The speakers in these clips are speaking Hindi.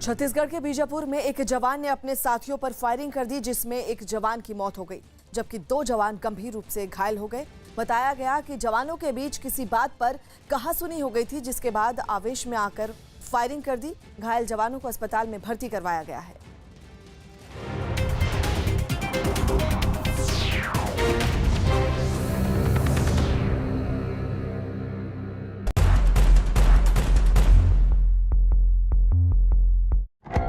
छत्तीसगढ़ के बीजापुर में एक जवान ने अपने साथियों पर फायरिंग कर दी, जिसमें एक जवान की मौत हो गई जबकि 2 जवान गंभीर रूप से घायल हो गए। बताया गया कि जवानों के बीच किसी बात पर कहासुनी हो गई थी, जिसके बाद आवेश में आकर फायरिंग कर दी। घायल जवानों को अस्पताल में भर्ती करवाया गया है।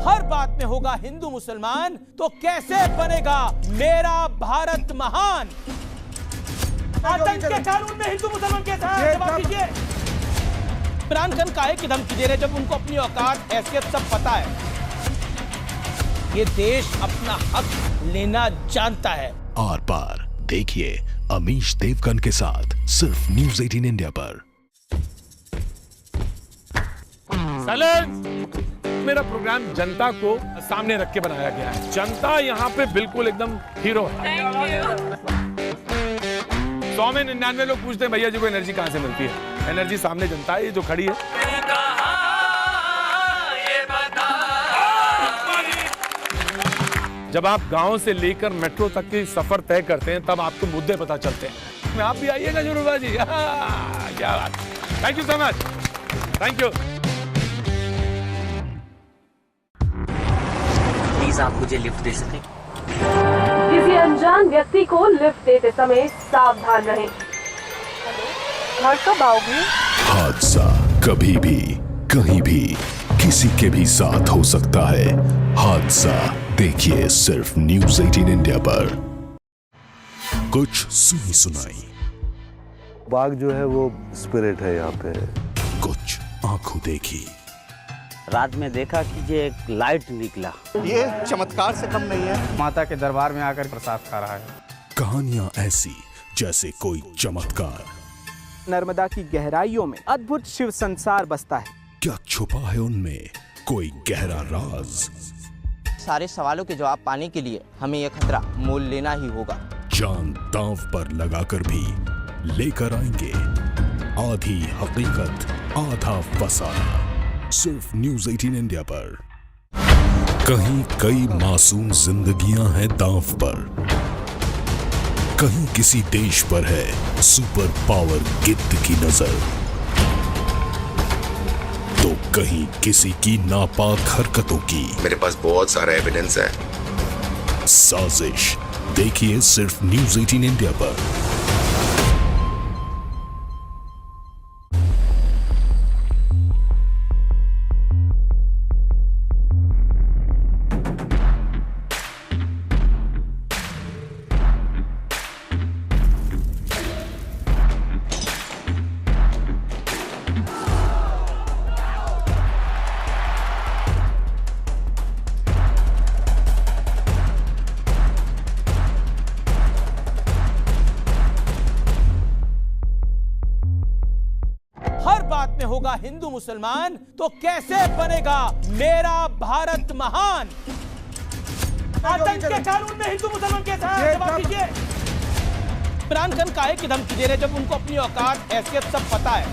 हर बात में होगा हिंदू मुसलमान, तो कैसे बनेगा मेरा भारत महान? आतंक के कानून में हिंदू मुसलमान कैसा है? जवाब दीजिए। इमरान खान काहे की धमकी दे रहे जब उनको अपनी औकात हैसियत सब पता है? ये देश अपना हक लेना जानता है। आर पार देखिए अमीश देवगन के साथ सिर्फ न्यूज़ 18 इंडिया पर। मेरा प्रोग्राम जनता को सामने रख के बनाया गया है। जनता यहाँ पे बिल्कुल एकदम हीरो है। 100 में 99 लोग पूछते हैं भैया जी को एनर्जी कहाँ से मिलती है? एनर्जी सामने जनता है, ये जो खड़ी है। जब आप गांव से लेकर मेट्रो तक की सफर तय करते हैं तब आपको मुद्दे पता चलते हैं। आप भी आइएगा जरूर बाजी। क्या बात। Thank you so much. Thank you. आप मुझे लिफ्ट दे सकें? किसी अनजान व्यक्ति को लिफ्ट देते समय सावधान रहें। घर कब आओगे? हादसा कभी भी कहीं भी किसी के भी साथ हो सकता है। हादसा देखिए सिर्फ न्यूज़ 18 इंडिया पर। कुछ सुनी सुनाई, बाघ जो है वो स्पिरिट है यहाँ पे। कुछ आंखों देखी, रात में देखा कि ये एक लाइट निकला। ये चमत्कार से कम नहीं है। माता के दरबार में आकर प्रसाद खा रहा है। कहानियां ऐसी जैसे कोई चमत्कार। नर्मदा की गहराइयों में अद्भुत शिव संसार बसता है। क्या छुपा है उनमें कोई गहरा राज? सारे सवालों के जवाब पाने के लिए हमें यह खतरा मोल लेना ही होगा। जान दांव पर लगाकर भी लेकर आएंगे आधी हकीकत आधा फसाना, सिर्फ न्यूज़ 18 इंडिया पर। कहीं कई मासूम जिंदगियां हैं दांव पर, कहीं किसी देश पर है सुपर पावर गिद्ध की नजर, तो कहीं किसी की नापाक हरकतों की। मेरे पास बहुत सारा एविडेंस है। साजिश देखिए सिर्फ न्यूज़ 18 इंडिया पर। हर बात में होगा हिंदू मुसलमान, तो कैसे बनेगा मेरा भारत महान? आतंक के कानून में हिंदू मुसलमान कैसा है? जवाब दीजिए। इमरान खान काहे की धमकी दे रहे जब उनको अपनी औकात हैसियत सब पता है?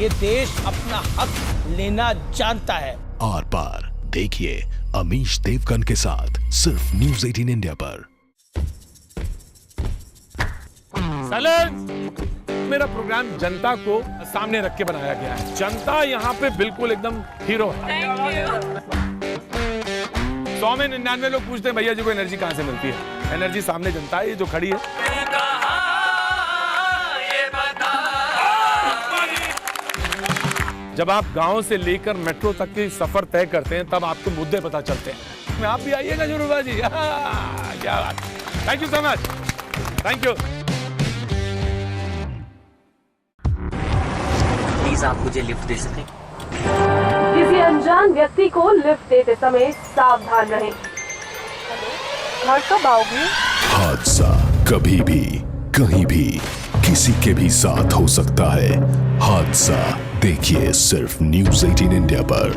ये देश अपना हक लेना जानता है। आर पार देखिए अमीश देवगन के साथ सिर्फ न्यूज़ 18 इंडिया पर। मेरा प्रोग्राम जनता को सामने रख के बनाया गया है। जनता यहाँ पे बिल्कुल एकदम हीरो है। 100 में 99 लोग पूछते हैं भैया जी को एनर्जी कहाँ से मिलती है? एनर्जी सामने जनता है, ये जो खड़ी है। जब आप गांव से लेकर मेट्रो तक की सफर तय करते हैं तब आपको मुद्दे पता चलते हैं। आप भी आइएगा जरूर बाजी। क्या बात। Thank you so much. Thank you. आप मुझे लिफ्ट दे सकें? किसी अनजान व्यक्ति को लिफ्ट देते समय सावधान रहें। घर कब आओगे? हादसा कभी भी कहीं भी किसी के भी साथ हो सकता है। हादसा देखिए सिर्फ न्यूज़ 18 इंडिया पर।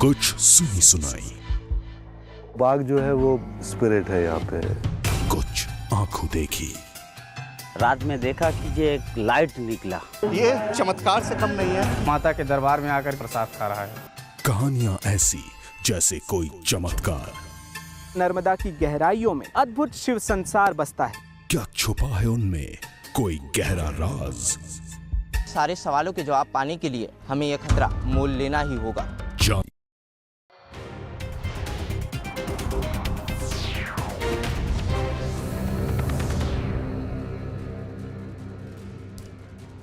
कुछ सुनी सुनाई, बाघ जो है वो स्पिरिट है यहाँ पे। कुछ आंखों देखी, रात में देखा कि ये एक लाइट निकला। ये चमत्कार से कम नहीं है। माता के दरबार में आकर प्रसाद खा रहा है। कहानियां ऐसी जैसे कोई चमत्कार। नर्मदा की गहराइयों में अद्भुत शिव संसार बसता है। क्या छुपा है उनमें कोई गहरा राज? सारे सवालों के जवाब पाने के लिए हमें यह खतरा मोल लेना ही होगा।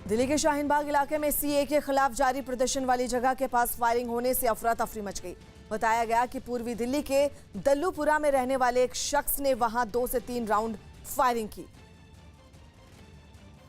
दिल्ली के शाहीन बाग इलाके में सीए के खिलाफ जारी प्रदर्शन वाली जगह के पास फायरिंग होने से अफरा तफरी मच गई। बताया गया कि पूर्वी दिल्ली के दल्लूपुरा में रहने वाले एक शख्स ने वहां 2 से 3 राउंड फायरिंग की,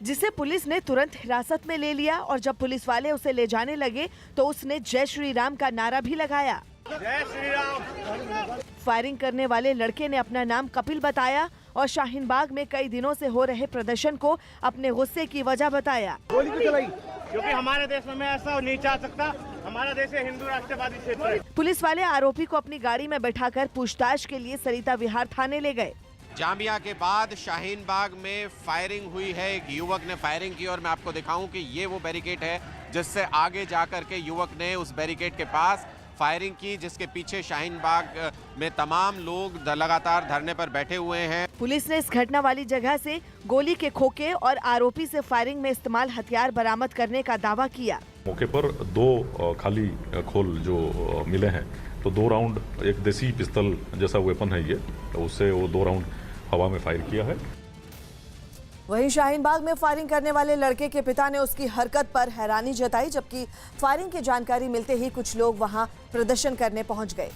जिसे पुलिस ने तुरंत हिरासत में ले लिया और जब पुलिस वाले उसे ले जाने लगे तो उसने जय श्री राम का नारा भी लगाया। जय श्री राम। फायरिंग करने वाले लड़के ने अपना नाम कपिल बताया और शाहीन बाग में कई दिनों से हो रहे प्रदर्शन को अपने गुस्से की वजह बताया। गोली क्यों चलाई? क्योंकि हमारे देश में ऐसा नहीं चाह सकता। हमारा देश है हिंदू राष्ट्रवादी क्षेत्र है। पुलिस वाले आरोपी को अपनी गाड़ी में बैठाकर पूछताछ के लिए सरिता विहार थाने ले गए। जामिया के बाद शाहीन बाग में फायरिंग हुई है। एक युवक ने फायरिंग की और मैं आपको दिखाऊं कि ये वो बैरिकेड है जिससे आगे जाकर के युवक ने उस बैरिकेड के पास फायरिंग की, जिसके पीछे शाहीन बाग में तमाम लोग लगातार धरने पर बैठे हुए हैं। पुलिस ने इस घटना वाली जगह से गोली के खोखे और आरोपी से फायरिंग में इस्तेमाल हथियार बरामद करने का दावा किया। मौके पर 2 खाली खोल जो मिले हैं, तो 2 राउंड एक देसी पिस्तौल जैसा वेपन है ये, तो उससे वो 2 राउंड हवा में फायर किया है। वहीं शाहीन बाग में फायरिंग करने वाले लड़के के पिता ने उसकी हरकत पर हैरानी जताई, जबकि फायरिंग की जानकारी मिलते ही कुछ लोग वहां प्रदर्शन करने पहुंच गए,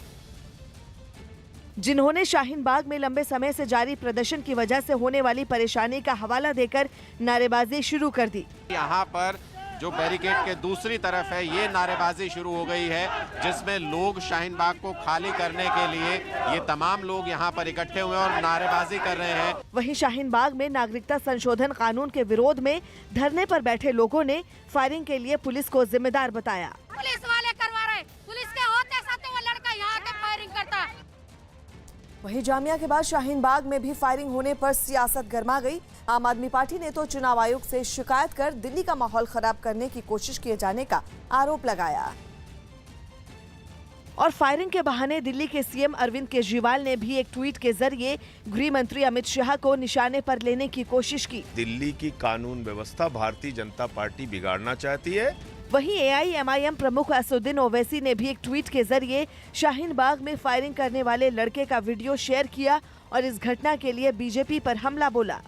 जिन्होंने शाहीन बाग में लंबे समय से जारी प्रदर्शन की वजह से होने वाली परेशानी का हवाला देकर नारेबाजी शुरू कर दी। यहाँ पर जो बैरिकेड के दूसरी तरफ है ये नारेबाजी शुरू हो गई है, जिसमें लोग शाहीन बाग को खाली करने के लिए ये तमाम लोग यहाँ पर इकट्ठे हुए और नारेबाजी कर रहे हैं। वहीं शाहीन बाग में नागरिकता संशोधन कानून के विरोध में धरने पर बैठे लोगों ने फायरिंग के लिए पुलिस को जिम्मेदार बताया। पुलिस वाले करवा रहे, पुलिस के होते साथ वो लड़का यहाँ आके फायरिंग करता है। वहीं जामिया के बाद शाहीन बाग में भी फायरिंग होने पर सियासत गर्मा गई। आम आदमी पार्टी ने तो चुनाव आयोग से शिकायत कर दिल्ली का माहौल खराब करने की कोशिश किए जाने का आरोप लगाया और फायरिंग के बहाने दिल्ली के सीएम अरविंद केजरीवाल ने भी एक ट्वीट के जरिए गृह मंत्री अमित शाह को निशाने पर लेने की कोशिश की। दिल्ली की कानून व्यवस्था भारतीय जनता पार्टी बिगाड़ना चाहती है। वहीं AIMIM प्रमुख असदुद्दीन ओवैसी ने भी एक ट्वीट के जरिए शाहीन बाग में फायरिंग करने वाले लड़के का वीडियो शेयर किया और इस घटना के लिए बीजेपी पर हमला बोला।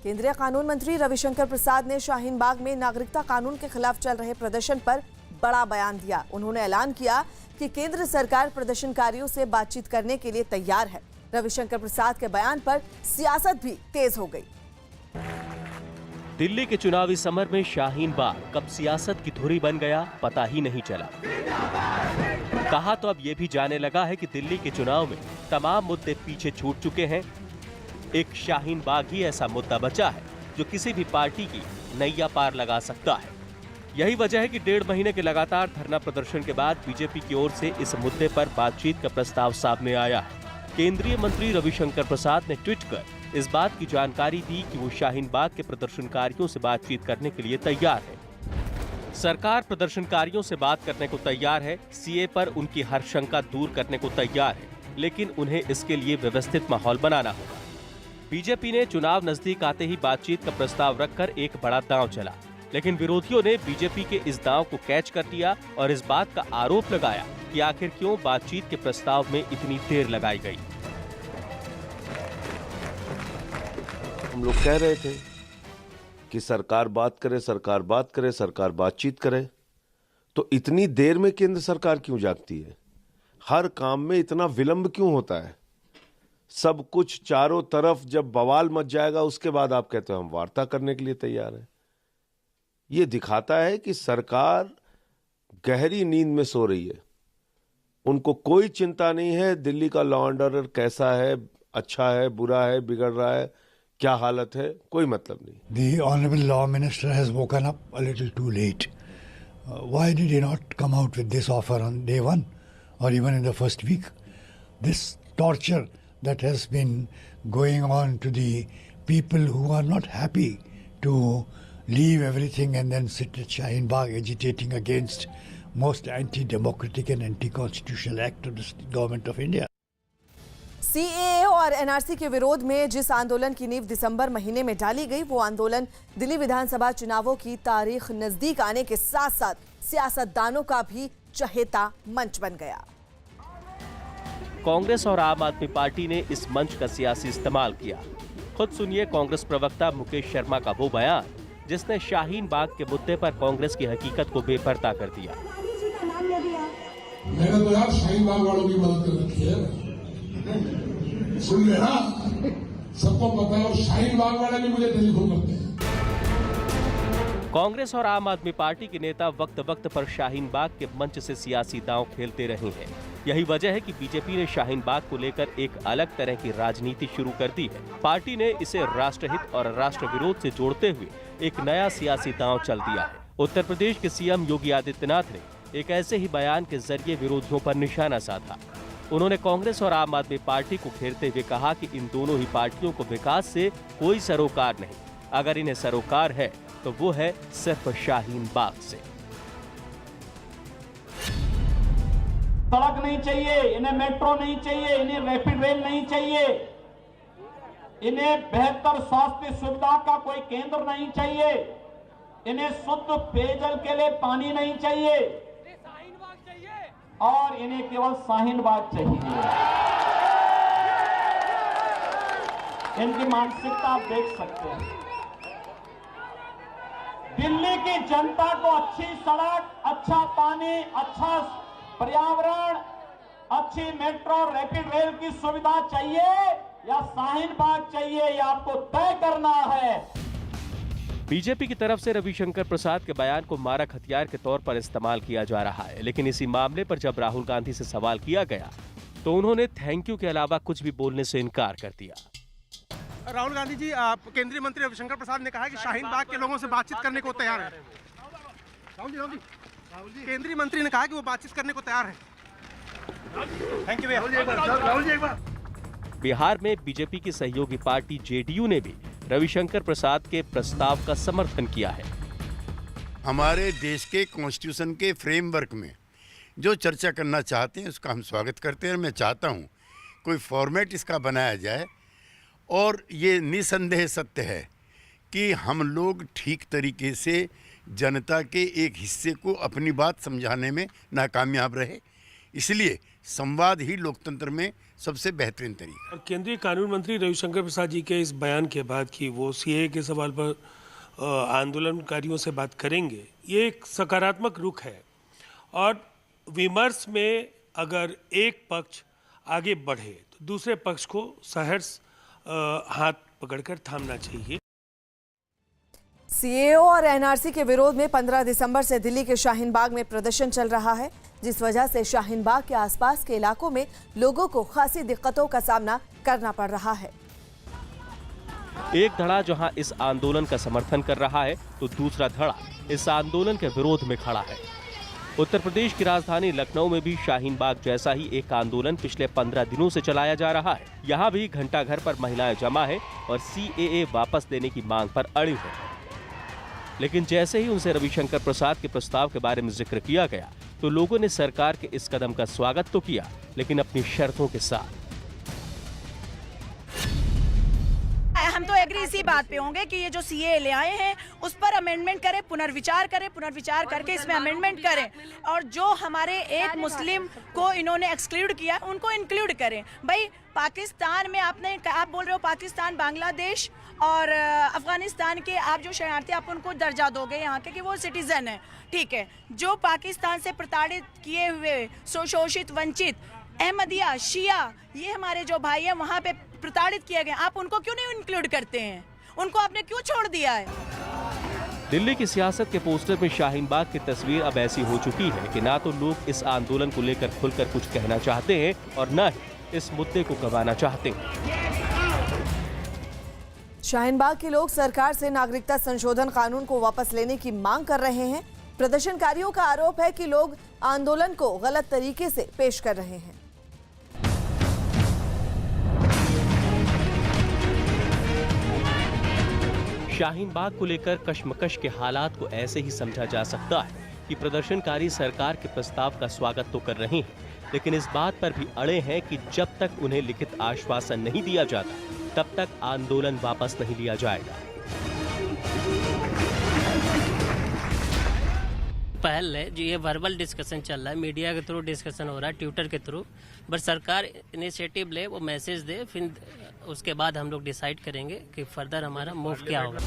केंद्रीय कानून मंत्री रविशंकर प्रसाद ने शाहीन बाग में नागरिकता कानून के खिलाफ चल रहे प्रदर्शन पर बड़ा बयान दिया। उन्होंने ऐलान किया कि केंद्र सरकार प्रदर्शनकारियों से बातचीत करने के लिए तैयार है। रविशंकर प्रसाद के बयान पर सियासत भी तेज हो गई। दिल्ली के चुनावी समर में शाहीन बाग कब सियासत की धुरी बन गया पता ही नहीं चला। कहा तो अब ये भी जाने लगा है कि दिल्ली के चुनाव में तमाम मुद्दे पीछे छूट चुके हैं। एक शाहीन बाग ही ऐसा मुद्दा बचा है जो किसी भी पार्टी की नैया पार लगा सकता है। यही वजह है कि 1.5 महीने के लगातार धरना प्रदर्शन के बाद बीजेपी की ओर से इस मुद्दे पर बातचीत का प्रस्ताव सामने आया है। केंद्रीय मंत्री रविशंकर प्रसाद ने ट्वीट कर इस बात की जानकारी दी कि वो शाहीन बाग के प्रदर्शनकारियों से बातचीत करने के लिए तैयार है। सरकार प्रदर्शनकारियों से बात करने को तैयार है, सीए पर उनकी हर शंका दूर करने को तैयार है, लेकिन उन्हें इसके लिए व्यवस्थित माहौल बनाना होगा। बीजेपी ने चुनाव नजदीक आते ही बातचीत का प्रस्ताव रखकर एक बड़ा दांव चला, लेकिन विरोधियों ने बीजेपी के इस दांव को कैच कर लिया और इस बात का आरोप लगाया कि आखिर क्यों बातचीत के प्रस्ताव में इतनी देर लगाई गई। हम लोग कह रहे थे कि सरकार बात करे, सरकार बात करे, सरकार बातचीत करे, तो इतनी देर में केंद्र सरकार क्यों जागती है? हर काम में इतना विलंब क्यों होता है? सब कुछ चारों तरफ जब बवाल मच जाएगा उसके बाद आप कहते हो हम वार्ता करने के लिए तैयार हैं। ये दिखाता है कि सरकार गहरी नींद में सो रही है। उनको कोई चिंता नहीं है दिल्ली का लॉ एंड ऑर्डर कैसा है, अच्छा है, बुरा है, बिगड़ रहा है, क्या हालत है, कोई मतलब नहीं। The Honorable Law Minister has woken up a little too late. Why did he not come out with this offer on day one or even in the first week? This torture that has been going on to the people who are not happy to leave everything and then sit at Shaheen Bagh agitating against most anti-democratic and anti-constitutional act of the government of India. CAA और एनआरसी के विरोध में जिस आंदोलन की नींव दिसंबर महीने में डाली गई, वो आंदोलन दिल्ली विधानसभा चुनावों की तारीख नजदीक आने के साथ साथ सियासतदानों का भी चहेता मंच बन गया। कांग्रेस और आम आदमी पार्टी ने इस मंच का सियासी इस्तेमाल किया। खुद सुनिए कांग्रेस प्रवक्ता मुकेश शर्मा का वो बयान जिसने शाहीन बाग के मुद्दे पर कांग्रेस की हकीकत को बेपर्दा कर दिया। मैंने तो यार शाहीन बाग वालों की मदद कर रखी है, सुन लेना, सबको पता है, और शाहीन बाग वाले भी मुझे टेलीफोन करते हैं। कांग्रेस और आम आदमी पार्टी के नेता वक्त वक्त पर शाहीन बाग के मंच से सियासी दांव खेलते रहे हैं। यही वजह है कि बीजेपी ने शाहीन बाग को लेकर एक अलग तरह की राजनीति शुरू कर दी है। पार्टी ने इसे राष्ट्रहित और राष्ट्र विरोध से जोड़ते हुए एक नया सियासी दांव चल दिया है। उत्तर प्रदेश के सीएम योगी आदित्यनाथ ने एक ऐसे ही बयान के जरिए विरोधियों पर निशाना साधा। उन्होंने कांग्रेस और आम आदमी पार्टी को घेरते हुए कहा कि इन दोनों ही पार्टियों को विकास से कोई सरोकार नहीं, अगर इन्हें सरोकार है तो वो है सिर्फ शाहीन बाग से। सड़क नहीं चाहिए, इन्हें मेट्रो नहीं चाहिए, इन्हें रैपिड रेल नहीं चाहिए, इन्हें बेहतर स्वास्थ्य सुविधा का कोई केंद्र नहीं चाहिए, इन्हें शुद्ध पेयजल के लिए पानी नहीं चाहिए, और इन्हें केवल शाहीन बाग चाहिए। इनकी मानसिकता आप देख सकते हैं। दिल्ली की जनता को अच्छी सड़क, अच्छा पानी, अच्छा पर्यावरण, अच्छी मेट्रो रैपिड रेल की सुविधा चाहिए या शाहीन बाग चाहिए, ये आपको तय करना है। बीजेपी की तरफ से रविशंकर प्रसाद के बयान को मारक हथियार के तौर पर इस्तेमाल किया जा रहा है, लेकिन इसी मामले पर जब राहुल गांधी से सवाल किया गया तो उन्होंने थैंक यू के अलावा कुछ भी बोलने से इनकार कर दिया। राहुल गांधी जी, केंद्रीय मंत्री रविशंकर प्रसाद ने कहा कि शाहीन बाग के लोगों से बातचीत करने को तैयार है। राहुल जी, केंद्रीय मंत्री ने कहा कि वो बातचीत करने को तैयार है। Thank you Rahul ji. एक बार बिहार में बीजेपी की सहयोगी पार्टी जेडीयू ने भी रविशंकर प्रसाद के प्रस्ताव का समर्थन किया है। हमारे देश के कॉन्स्टिट्यूशन के फ्रेमवर्क में जो चर्चा करना चाहते हैं उसका हम स्वागत करते हैं। मैं चाहता हूं कोई फॉर्मेट इसका बनाया जाए, और ये निसंदेह सत्य है कि हम लोग ठीक तरीके से जनता के एक हिस्से को अपनी बात समझाने में नाकामयाब रहे, इसलिए संवाद ही लोकतंत्र में सबसे बेहतरीन तरीका। और केंद्रीय कानून मंत्री रविशंकर प्रसाद जी के इस बयान के बाद कि वो सीएए के सवाल पर आंदोलनकारियों से बात करेंगे, ये एक सकारात्मक रुख है। और विमर्श में अगर एक पक्ष आगे बढ़े तो दूसरे पक्ष को सहर्ष हाथ पकड़कर थामना चाहिए। सीएए और एनआरसी के विरोध में 15 दिसंबर से दिल्ली के शाहीन बाग में प्रदर्शन चल रहा है, जिस वजह से शाहीन बाग के आसपास के इलाकों में लोगों को खासी दिक्कतों का सामना करना पड़ रहा है। एक धड़ा जहां इस आंदोलन का समर्थन कर रहा है तो दूसरा धड़ा इस आंदोलन के विरोध में खड़ा है। उत्तर प्रदेश की राजधानी लखनऊ में भी शाहीन बाग जैसा ही एक आंदोलन पिछले 15 दिनों से चलाया जा रहा है। यहाँ भी घंटा घर पर महिलाएं जमा है और सीएए वापस लेने की मांग पर अड़ी है। लेकिन जैसे ही उनसे रविशंकर प्रसाद के प्रस्ताव के बारे में जिक्र किया गया तो लोगों ने सरकार के इस कदम का स्वागत तो किया, लेकिन अपनी शर्तों के साथ। हम तो एग्री इसी बात पे होंगे कि ये जो सीए ले आए हैं उस पर अमेंडमेंट करें, पुनर्विचार करके इसमें अमेंडमेंट करें, और जो हमारे एक मुस्लिम को इन्होंने एक्सक्लूड किया उनको इंक्लूड करें। भाई पाकिस्तान में आप बोल रहे हो पाकिस्तान, बांग्लादेश और अफगानिस्तान के आप जो शरणार्थी, आप उनको दर्जा दोगे यहाँ के कि वो सिटीजन है, ठीक है। जो पाकिस्तान से प्रताड़ित किए हुए, शोषित, वंचित अहमदिया, शिया, ये हमारे जो भाई हैं वहाँ पे प्रताड़ित किए गए, आप उनको क्यों नहीं इंक्लूड करते हैं? उनको आपने क्यों छोड़ दिया है? दिल्ली की सियासत के पोस्टर में शाहीन बाग की तस्वीर अब ऐसी हो चुकी है कि ना तो लोग इस आंदोलन को लेकर खुलकर कुछ कहना चाहते हैं और न ही इस मुद्दे को गंवाना चाहते हैं। शाहीन बाग के लोग सरकार से नागरिकता संशोधन कानून को वापस लेने की मांग कर रहे हैं। प्रदर्शनकारियों का आरोप है कि लोग आंदोलन को गलत तरीके से पेश कर रहे हैं। शाहीन बाग को लेकर कशमकश के हालात को ऐसे ही समझा जा सकता है कि प्रदर्शनकारी सरकार के प्रस्ताव का स्वागत तो कर रहे हैं, लेकिन इस बात पर भी अड़े हैं कि जब तक उन्हें लिखित आश्वासन नहीं दिया जाता, तब तक आंदोलन वापस नहीं लिया जाएगा। पहल है जो ये वर्बल डिस्कशन चल रहा है, मीडिया के थ्रू डिस्कशन हो रहा है, ट्विटर के थ्रू, बट सरकार इनिशिएटिव ले, वो मैसेज दे, फिर उसके बाद हम लोग डिसाइड करेंगे कि फर्दर हमारा मूव क्या होगा।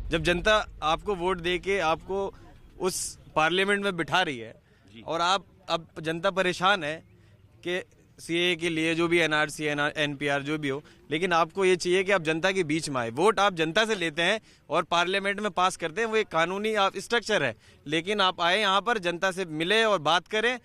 जब जनता आपको वोट दे के आपको उस पार्लियामेंट में बिठा रही है और आप अब जनता परेशान है कि सीए के लिए जो भी एनआरसी एनपीआर जो भी हो, लेकिन आपको ये चाहिए कि आप जनता के बीच में आए। वोट आप जनता से लेते हैं और पार्लियामेंट में पास करते हैं, वो एक कानूनी स्ट्रक्चर है, लेकिन आप आए यहाँ पर जनता से मिले और बात करें।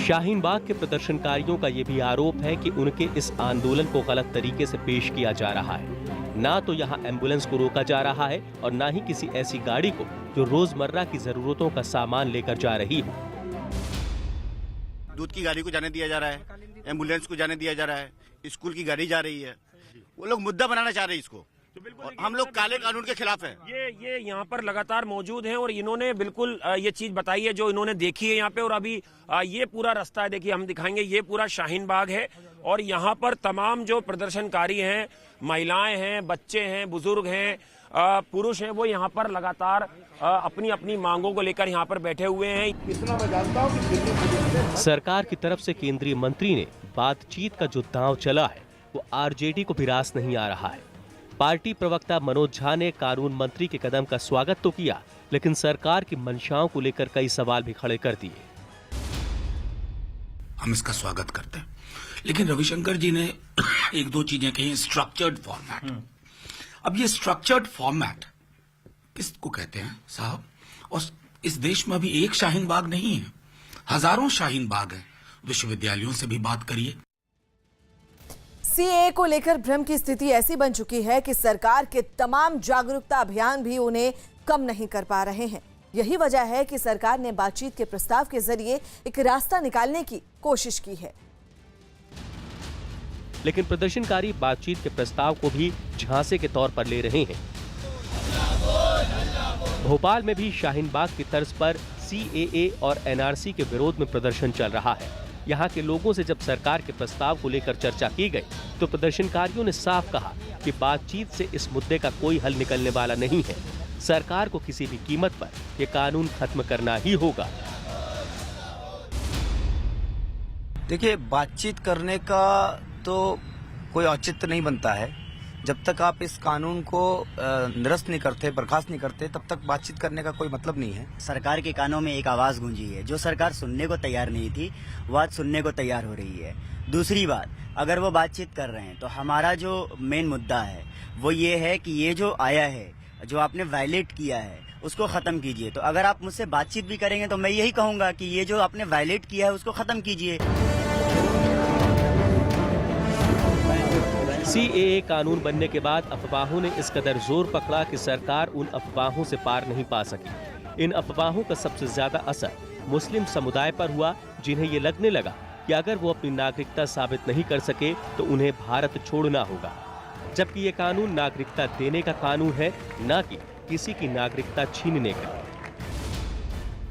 शाहीन बाग के प्रदर्शनकारियों का ये भी आरोप है कि उनके इस आंदोलन को गलत तरीके से पेश किया जा रहा है। ना तो यहाँ एम्बुलेंस को रोका जा रहा है और ना ही किसी ऐसी गाड़ी को जो रोजमर्रा की जरूरतों का सामान लेकर जा रही हो। दूध की गाड़ी को जाने दिया जा रहा है, एम्बुलेंस को जाने दिया जा रहा है, स्कूल की गाड़ी जा रही है। वो लोग मुद्दा बनाना चाह रहे हैं इसको, और हम लोग काले कानून के खिलाफ हैं। ये यहाँ पर लगातार मौजूद हैं और इन्होंने बिल्कुल ये चीज बताई है जो इन्होंने देखी है यहाँ पे। और अभी ये पूरा रास्ता है, देखिए हम दिखाएंगे, ये पूरा शाहीन बाग है और यहाँ पर तमाम जो प्रदर्शनकारी हैं, महिलाएं हैं, बच्चे हैं, बुजुर्ग हैं, पुरुष हैं, वो यहाँ पर लगातार अपनी अपनी मांगों को लेकर यहाँ पर बैठे हुए हैं। इतना मैं जानता हूँ कि दिल्ली पुलिस ने सरकार की तरफ से केंद्रीय मंत्री ने बातचीत का जो दांव चला है वो आरजेडी को भी रास नहीं आ रहा है। पार्टी प्रवक्ता मनोज झा ने कानून मंत्री के कदम का स्वागत तो किया, लेकिन सरकार की मंशाओं को लेकर कई सवाल भी खड़े कर दिए। हम इसका स्वागत करते हैं, लेकिन रविशंकर जी ने एक दो चीजें कही। स्ट्रक्चर्ड फॉर्मेट, अब ये स्ट्रक्चर्ड फॉर्मेट किसको कहते हैं साहब? और इस देश में अभी एक शाहीन बाग नहीं है, हजारों शाहीन बाग है। विश्वविद्यालयों से भी बात करिए। सीएए को लेकर भ्रम की स्थिति ऐसी बन चुकी है कि सरकार के तमाम जागरूकता अभियान भी उन्हें कम नहीं कर पा रहे हैं। यही वजह है कि सरकार ने बातचीत के प्रस्ताव के जरिए एक रास्ता निकालने की कोशिश की है। लेकिन प्रदर्शनकारी बातचीत के प्रस्ताव को भी झांसे के तौर पर ले रहे हैं। भोपाल में भी शाहीन बाग की तर्ज पर सीएए और एनआरसी के विरोध में प्रदर्शन चल रहा है। यहाँ के लोगों से जब सरकार के प्रस्ताव को लेकर चर्चा की गई तो प्रदर्शनकारियों ने साफ कहा कि बातचीत से इस मुद्दे का कोई हल निकलने वाला नहीं है। सरकार को किसी भी कीमत पर ये कानून खत्म करना ही होगा। देखिए, बातचीत करने का तो कोई औचित्य नहीं बनता है। जब तक आप इस कानून को निरस्त नहीं करते, बर्खास्त नहीं करते, तब तक बातचीत करने का कोई मतलब नहीं है। सरकार के कानों में एक आवाज गूंजी है, जो सरकार सुनने को तैयार नहीं थी वो आज सुनने को तैयार हो रही है। दूसरी बात, अगर वो बातचीत कर रहे हैं तो हमारा जो मेन मुद्दा है वो ये है कि ये जो आया है, जो आपने वायलेट किया है, उसको खत्म कीजिए। तो अगर आप मुझसे बातचीत भी करेंगे तो मैं यही कहूंगा कि ये जो आपने वायलेट किया है उसको खत्म कीजिए। सीएए कानून बनने के बाद अफवाहों ने इस कदर जोर पकड़ा कि सरकार उन अफवाहों से पार नहीं पा सकी। इन अफवाहों का सबसे ज्यादा असर मुस्लिम समुदाय पर हुआ, जिन्हें ये लगने लगा कि अगर वो अपनी नागरिकता साबित नहीं कर सके तो उन्हें भारत छोड़ना होगा, जबकि ये कानून नागरिकता देने का कानून है, न कि किसी की नागरिकता छीनने का।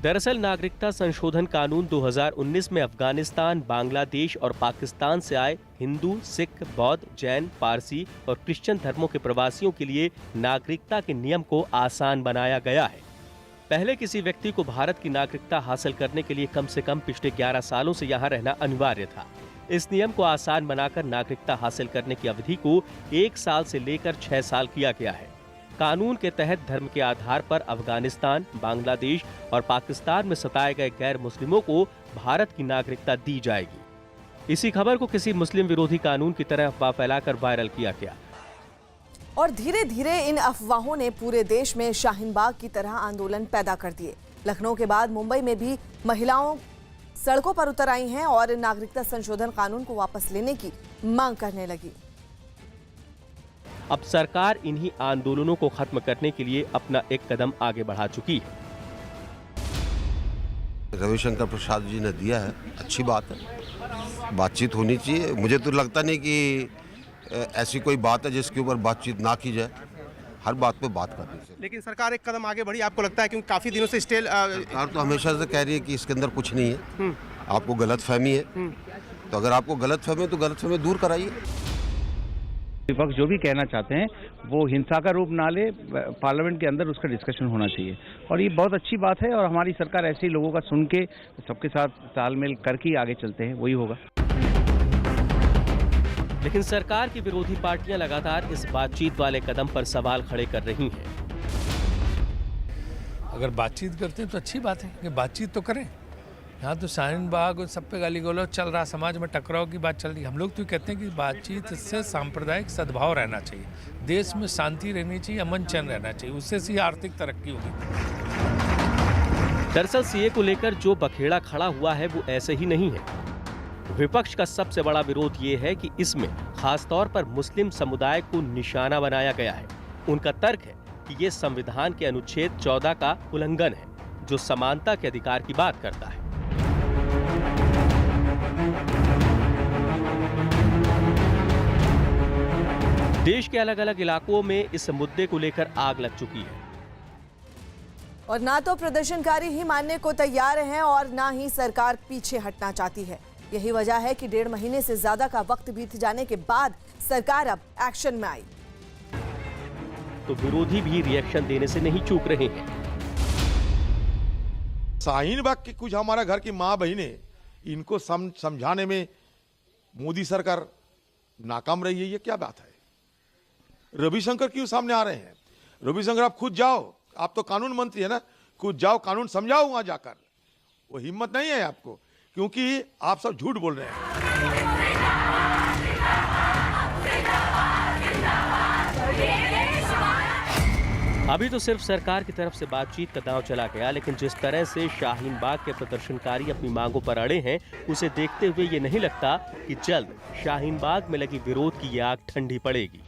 दरअसल नागरिकता संशोधन कानून 2019 में अफगानिस्तान, बांग्लादेश और पाकिस्तान से आए हिंदू, सिख, बौद्ध, जैन, पारसी और क्रिश्चियन धर्मों के प्रवासियों के लिए नागरिकता के नियम को आसान बनाया गया है। पहले किसी व्यक्ति को भारत की नागरिकता हासिल करने के लिए कम से कम पिछले 11 सालों से यहाँ रहना अनिवार्य था। इस नियम को आसान बनाकर नागरिकता हासिल करने की अवधि को 1 साल से लेकर 6 साल किया गया है। कानून के तहत धर्म के आधार पर अफगानिस्तान, बांग्लादेश और पाकिस्तान में सताए गए गैर मुस्लिमों को भारत की नागरिकता दी जाएगी। इसी खबर को किसी मुस्लिम विरोधी कानून की तरह अफवाह फैलाकर वायरल किया गया और धीरे धीरे इन अफवाहों ने पूरे देश में शाहीन बाग की तरह आंदोलन पैदा कर दिए। लखनऊ के बाद मुंबई में भी महिलाओं सड़कों पर उतर आई हैं और नागरिकता संशोधन कानून को वापस लेने की मांग करने लगी। अब सरकार इन्हीं आंदोलनों को खत्म करने के लिए अपना एक कदम आगे बढ़ा चुकी है। रविशंकर प्रसाद जी ने दिया है, अच्छी बात है, बातचीत होनी चाहिए। मुझे तो लगता नहीं कि ऐसी कोई बात है जिसके ऊपर बातचीत ना की जाए, हर बात पे बात करनी चाहिए। लेकिन सरकार एक कदम आगे बढ़ी, आपको लगता है? क्योंकि काफी दिनों से स्टेल सरकार तो हमेशा से कह रही है कि इसके अंदर कुछ नहीं है, आपको गलतफहमी है, तो अगर आपको गलतफहमी है तो गलतफहमी दूर कराइए। विपक्ष जो भी कहना चाहते हैं वो हिंसा का रूप ना ले, पार्लियामेंट के अंदर उसका डिस्कशन होना चाहिए, और ये बहुत अच्छी बात है। और हमारी सरकार ऐसे ही लोगों का सुन के सबके साथ तालमेल करके आगे चलते हैं, वही होगा। लेकिन सरकार की विरोधी पार्टियां लगातार इस बातचीत वाले कदम पर सवाल खड़े कर रही हैं। अगर बातचीत करते हैं तो अच्छी बात है कि बातचीत तो करें। यहाँ तो शाहीन बाग और सब पे गाली गलौज चल रहा, समाज में टकराव की बात चल रही। हम लोग तो कहते हैं कि बातचीत से सांप्रदायिक सद्भाव रहना चाहिए, देश में शांति रहनी चाहिए, अमन चैन रहना चाहिए, उससे ही आर्थिक तरक्की होगी। दरअसल सीए को लेकर जो बखेड़ा खड़ा हुआ है वो ऐसे ही नहीं है। विपक्ष का सबसे बड़ा विरोध ये है कि इसमें खासतौर पर मुस्लिम समुदाय को निशाना बनाया गया है। उनका तर्क है कि ये संविधान के अनुच्छेद 14 का उल्लंघन है, जो समानता के अधिकार की बात करता है। देश के अलग अलग इलाकों में इस मुद्दे को लेकर आग लग चुकी है, और ना तो प्रदर्शनकारी ही मानने को तैयार हैं और ना ही सरकार पीछे हटना चाहती है। यही वजह है कि 1.5 महीने से ज्यादा का वक्त बीत जाने के बाद सरकार अब एक्शन में आई। तो विरोधी भी रिएक्शन देने से नहीं चूक रहे हैं। शाहीन बाग की कुछ हमारा घर की माँ बहनें, इनको समझाने में मोदी सरकार नाकाम रही है, ये क्या बात है? रविशंकर क्यों सामने आ रहे हैं? रविशंकर आप खुद जाओ, आप तो कानून मंत्री है ना, खुद जाओ, कानून समझाओ वहां जाकर। वो हिम्मत नहीं है आपको, क्योंकि आप सब झूठ बोल रहे हैं। अभी तो सिर्फ सरकार की तरफ से बातचीत का दांव चला गया, लेकिन जिस तरह से शाहीन बाग के प्रदर्शनकारी अपनी मांगों पर अड़े हैं, उसे देखते हुए ये नहीं लगता कि जल्द शाहीन बाग में लगी विरोध की ये आग ठंडी पड़ेगी।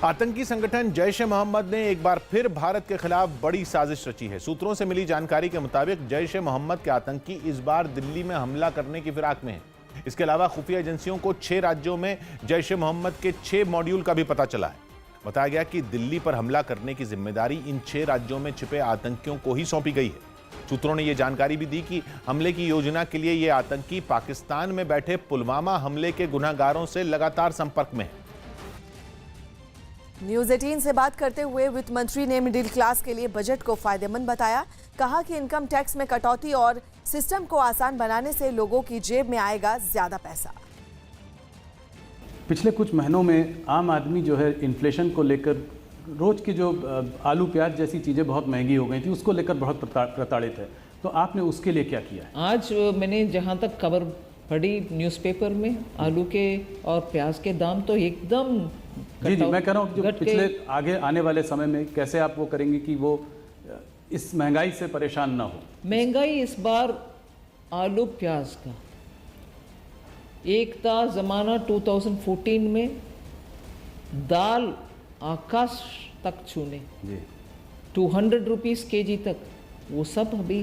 आतंकी संगठन जैश ए मोहम्मद ने एक बार फिर भारत के खिलाफ बड़ी साजिश रची है। सूत्रों से मिली जानकारी के मुताबिक जैश ए मोहम्मद के आतंकी इस बार दिल्ली में हमला करने की फिराक में हैं। इसके अलावा खुफिया एजेंसियों को 6 राज्यों में जैश ए मोहम्मद के 6 मॉड्यूल का भी पता चला है। बताया गया कि दिल्ली पर हमला करने की जिम्मेदारी इन 6 राज्यों में छिपे आतंकियों को ही सौंपी गई है। सूत्रों ने यह जानकारी भी दी कि हमले की योजना के लिए ये आतंकी पाकिस्तान में बैठे पुलवामा हमले के गुनहगारों से लगातार संपर्क में है। न्यूज 18 से बात करते हुए वित्त मंत्री ने मिडिल क्लास के लिए बजट को फायदेमंद बताया। कहा कि इनकम टैक्स में कटौती और सिस्टम को आसान बनाने से लोगों की जेब में आएगा ज्यादा पैसा। पिछले कुछ महीनों में आम आदमी जो है इन्फ्लेशन को लेकर, रोज की जो आलू प्याज जैसी चीज़ें बहुत महंगी हो गई थी, उसको लेकर बहुत प्रताड़ित है। तो आपने उसके लिए क्या किया है? आज मैंने जहाँ तक खबर पढ़ी न्यूज़पेपर में, आलू के और प्याज के दाम तो एकदम जी मैं कह रहा हूँ जो पिछले आगे आने वाले समय में कैसे आप वो करेंगे कि वो इस महंगाई से परेशान ना हो? महंगाई इस बार आलू प्याज का एक था जमाना 2014 में, दाल आकाश तक छूने, 200 रुपीज़ kg तक, वो सब अभी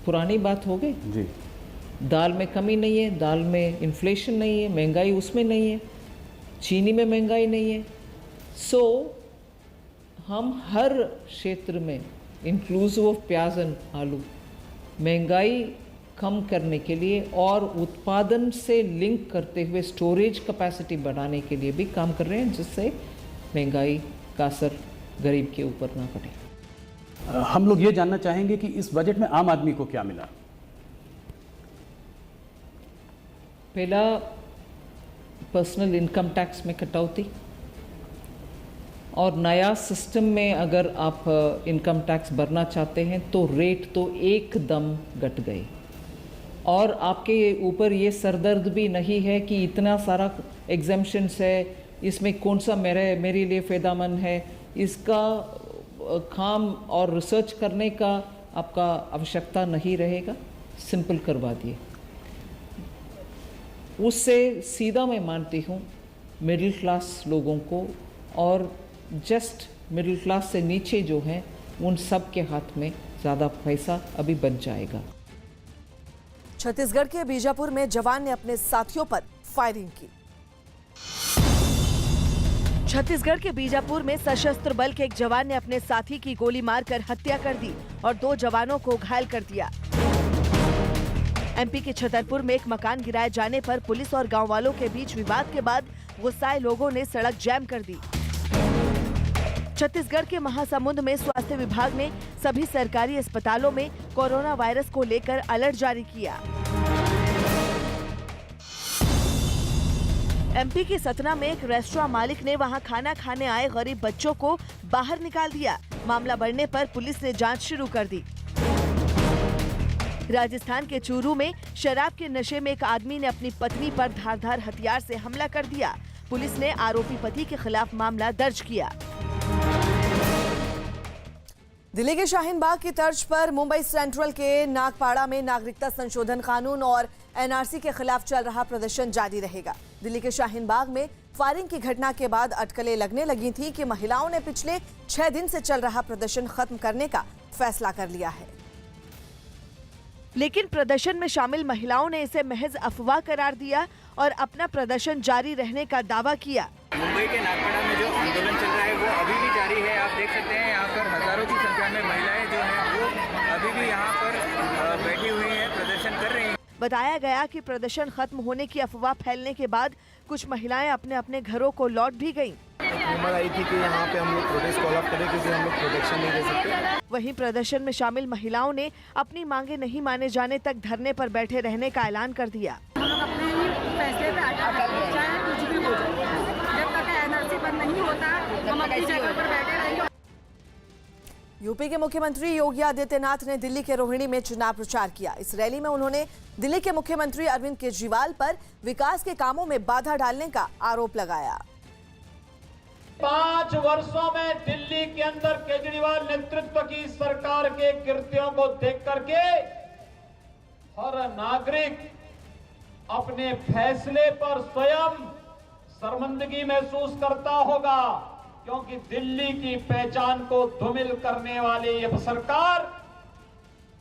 पुरानी बात हो गई जी। दाल में कमी नहीं है, दाल में इन्फ्लेशन नहीं है, महंगाई उसमें नहीं है, चीनी में महंगाई नहीं है। सो हम हर क्षेत्र में इंक्लूसिव ऑफ प्याज एंड आलू महंगाई कम करने के लिए और उत्पादन से लिंक करते हुए स्टोरेज कैपेसिटी बढ़ाने के लिए भी काम कर रहे हैं, जिससे महंगाई का असर गरीब के ऊपर ना पड़े। हम लोग ये जानना चाहेंगे कि इस बजट में आम आदमी को क्या मिला? पहला, पर्सनल इनकम टैक्स में कटौती, और नया सिस्टम में अगर आप इनकम टैक्स भरना चाहते हैं तो रेट तो एकदम घट गए, और आपके ऊपर ये सरदर्द भी नहीं है कि इतना सारा एग्जेम्पशंस है, इसमें कौन सा मेरे लिए फ़ायदेमंद है। इसका काम और रिसर्च करने का आपका आवश्यकता नहीं रहेगा, सिंपल करवा दिए। उससे सीधा मैं मानती हूँ मिडिल क्लास लोगों को और जस्ट मिडिल क्लास से नीचे जो हैं उन सब के हाथ में ज़्यादा पैसा अभी बच जाएगा। छत्तीसगढ़ के बीजापुर में जवान ने अपने साथियों पर फायरिंग की। छत्तीसगढ़ के बीजापुर में सशस्त्र बल के एक जवान ने अपने साथी की गोली मारकर हत्या कर दी और 2 जवानों को घायल कर दिया। एमपी के छतरपुर में एक मकान गिराए जाने पर पुलिस और गांव वालों के बीच विवाद के बाद गुस्साए लोगों ने सड़क जैम कर दी। छत्तीसगढ़ के महासमुंद में स्वास्थ्य विभाग ने सभी सरकारी अस्पतालों में कोरोना वायरस को लेकर अलर्ट जारी किया। एमपी के सतना में एक रेस्टोरेंट मालिक ने वहां खाना खाने आए गरीब बच्चों को बाहर निकाल दिया। मामला बढ़ने पर पुलिस ने जांच शुरू कर दी। राजस्थान के चूरू में शराब के नशे में एक आदमी ने अपनी पत्नी पर धारदार हथियार से हमला कर दिया। पुलिस ने आरोपी पति के खिलाफ मामला दर्ज किया। दिल्ली के शाहीन बाग की तर्ज पर मुंबई सेंट्रल के नागपाड़ा में नागरिकता संशोधन कानून और एनआरसी के खिलाफ चल रहा प्रदर्शन जारी रहेगा। दिल्ली के शाहीन बाग में फायरिंग की घटना के बाद अटकलें लगने लगी थी कि महिलाओं ने पिछले 6 दिन से चल रहा प्रदर्शन खत्म करने का फैसला कर लिया है, लेकिन प्रदर्शन में शामिल महिलाओं ने इसे महज अफवाह करार दिया और अपना प्रदर्शन जारी रहने का दावा किया। मुंबई के नागपाड़ा में जो आंदोलन चल रहा है वो अभी भी जारी है। आप देख सकते हैं यहाँ पर हजारों की संख्या में महिलाएं जो हैं वो अभी भी यहाँ पर बैठी हुई हैं, प्रदर्शन कर रही हैं। बताया गया कि प्रदर्शन खत्म होने की अफवाह फैलने के बाद कुछ महिलाएं अपने अपने घरों को लौट भी गयीं। हिम्मत आई थी कि यहाँ पे हम लोग प्रोटेस्ट कॉल अप करें क्योंकि हम लोग प्रोटेक्शन नहीं दे सकते। वहीं प्रदर्शन में शामिल महिलाओं ने अपनी मांगे नहीं माने जाने तक धरने पर बैठे रहने का ऐलान कर दिया। हम लोग अपने फैसले पे अटल चाहे कुछ भी हो जाए, जब तक एनआरसी बंद नहीं होता हम अपनी जगह पर बैठे रहेंगे। यूपी के मुख्यमंत्री योगी आदित्यनाथ ने दिल्ली के रोहिणी में चुनाव प्रचार किया। इस रैली में उन्होंने दिल्ली के मुख्यमंत्री अरविंद केजरीवाल पर विकास के कामों में बाधा डालने का आरोप लगाया। 5 वर्षों में दिल्ली के अंदर केजरीवाल नेतृत्व की सरकार के कृत्यों को देख करके हर नागरिक अपने फैसले पर स्वयं शर्मिंदगी महसूस करता होगा, क्योंकि दिल्ली की पहचान को धूमिल करने वाली यह सरकार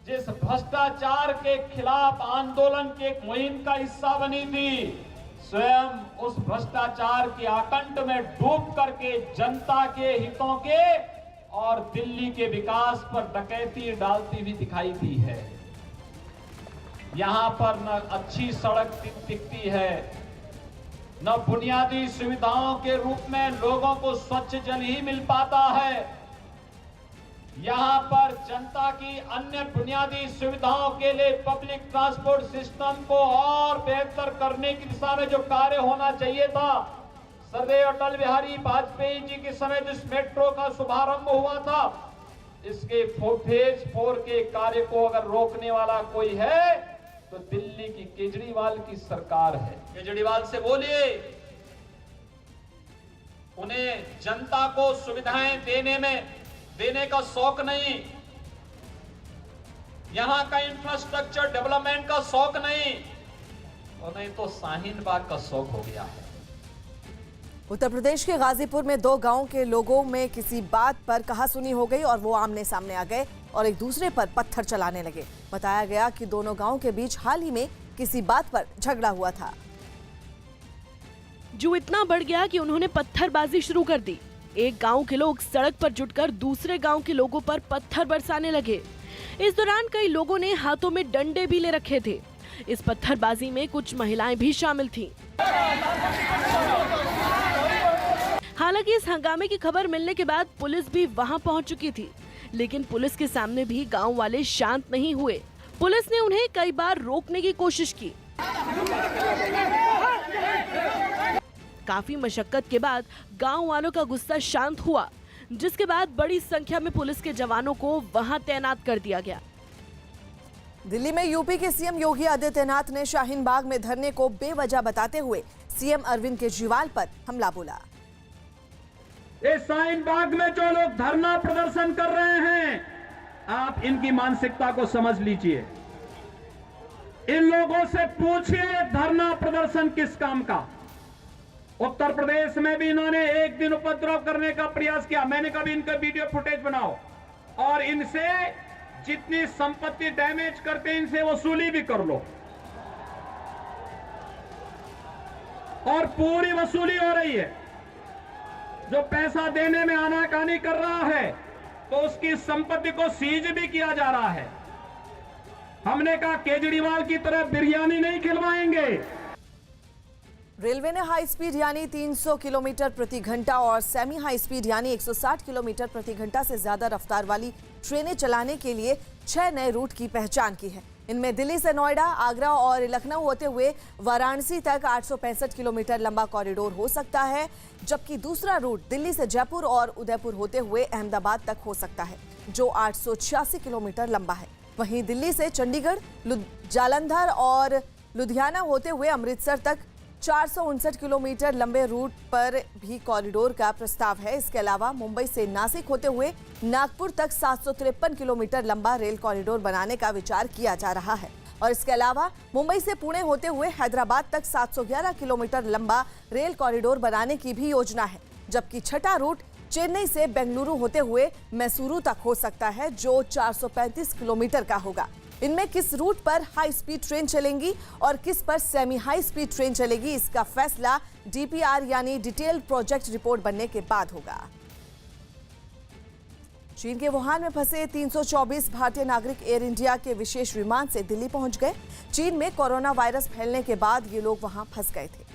जिस भ्रष्टाचार के खिलाफ आंदोलन के एक मुहिम का हिस्सा बनी थी, स्वयं उस भ्रष्टाचार के आकंठ में डूब करके जनता के हितों के और दिल्ली के विकास पर डकैती डालती हुई दिखाई दी है। यहां पर न अच्छी सड़क दिखती है, न बुनियादी सुविधाओं के रूप में लोगों को स्वच्छ जल ही मिल पाता है। यहां पर जनता की अन्य बुनियादी सुविधाओं के लिए पब्लिक ट्रांसपोर्ट सिस्टम को और बेहतर करने की दिशा में जो कार्य होना चाहिए था, सर्वैया अटल बिहारी वाजपेयी जी के समय जिस मेट्रो का शुभारंभ हुआ था, इसके फेज 4 के कार्य को अगर रोकने वाला कोई है तो दिल्ली की केजरीवाल की सरकार है। केजरीवाल से बोलिए, उन्हें जनता को सुविधाएं देने का शौक नहीं, यहां का इंफ्रास्ट्रक्चर डेवलपमेंट का शौक नहीं, और नहीं तो शाहीन बाग का शौक हो गया है। उत्तर प्रदेश के गाजीपुर में 2 गांव के लोगों में किसी बात पर कहासुनी हो गई और वो आमने सामने आ गए और एक दूसरे पर पत्थर चलाने लगे। बताया गया कि दोनों गांवों के बीच हाल ही में किसी बात पर झगड़ा हुआ था, जो इतना बढ़ गया कि उन्होंने पत्थरबाजी शुरू कर दी। एक गांव के लोग सड़क पर जुटकर दूसरे गांव के लोगों पर पत्थर बरसाने लगे। इस दौरान कई लोगों ने हाथों में डंडे भी ले रखे थे। इस पत्थरबाजी में कुछ महिलाएं भी शामिल थीं। हालांकि इस हंगामे की खबर मिलने के बाद पुलिस भी वहां पहुंच चुकी थी, लेकिन पुलिस के सामने भी गांव वाले शांत नहीं हुए। पुलिस ने उन्हें कई बार रोकने की कोशिश की। काफी मशक्कत के बाद गांव वालों का गुस्सा शांत हुआ, जिसके बाद बड़ी संख्या में पुलिस के जवानों को वहां तैनात कर दिया गया। दिल्ली में यूपी के सीएम योगी आदित्यनाथ ने शाहीन बाग में धरने को बेवजह बताते हुए सीएम अरविंद केजरीवाल पर हमला बोला। इस शाहीन बाग में जो लोग धरना प्रदर्शन कर रहे हैं, आप इनकी मानसिकता को समझ लीजिए। इन लोगों से पूछिए धरना प्रदर्शन किस काम का। उत्तर प्रदेश में भी इन्होंने एक दिन उपद्रव करने का प्रयास किया। मैंने कभी इनका वीडियो फुटेज बनाओ और इनसे जितनी संपत्ति डैमेज करते इनसे वसूली भी कर लो, और पूरी वसूली हो रही है। जो पैसा देने में आनाकानी कर रहा है तो उसकी संपत्ति को सीज भी किया जा रहा है। हमने कहा केजरीवाल की तरह बिरयानी नहीं खिलवाएंगे। रेलवे ने हाई स्पीड यानी 300 किलोमीटर प्रति घंटा और सेमी हाई स्पीड यानी 160 किलोमीटर प्रति घंटा से ज्यादा रफ्तार वाली ट्रेनें चलाने के लिए 6 नए रूट की पहचान की है। इनमें दिल्ली से नोएडा, आगरा और लखनऊ होते हुए वाराणसी तक 865 किलोमीटर लंबा कॉरिडोर हो सकता है, जबकि दूसरा रूट दिल्ली से जयपुर और उदयपुर होते हुए अहमदाबाद तक हो सकता है, जो 886 किलोमीटर लंबा है। वहीं दिल्ली से चंडीगढ़, जालंधर और लुधियाना होते हुए अमृतसर तक 459 किलोमीटर लंबे रूट पर भी कॉरिडोर का प्रस्ताव है। इसके अलावा मुंबई से नासिक होते हुए नागपुर तक 753 किलोमीटर लंबा रेल कॉरिडोर बनाने का विचार किया जा रहा है और इसके अलावा मुंबई से पुणे होते हुए हैदराबाद तक 711 किलोमीटर लंबा रेल कॉरिडोर बनाने की भी योजना है, जबकि छठा रूट चेन्नई से बेंगलुरु होते हुए मैसूरू तक हो सकता है, जो 435 किलोमीटर का होगा। इनमें किस रूट पर हाई स्पीड ट्रेन चलेंगी और किस पर सेमी हाई स्पीड ट्रेन चलेगी, इसका फैसला डीपीआर यानी डिटेल्ड प्रोजेक्ट रिपोर्ट बनने के बाद होगा। चीन के वुहान में फंसे 324 भारतीय नागरिक एयर इंडिया के विशेष विमान से दिल्ली पहुंच गए। चीन में कोरोना वायरस फैलने के बाद ये लोग वहां फंस गए थे।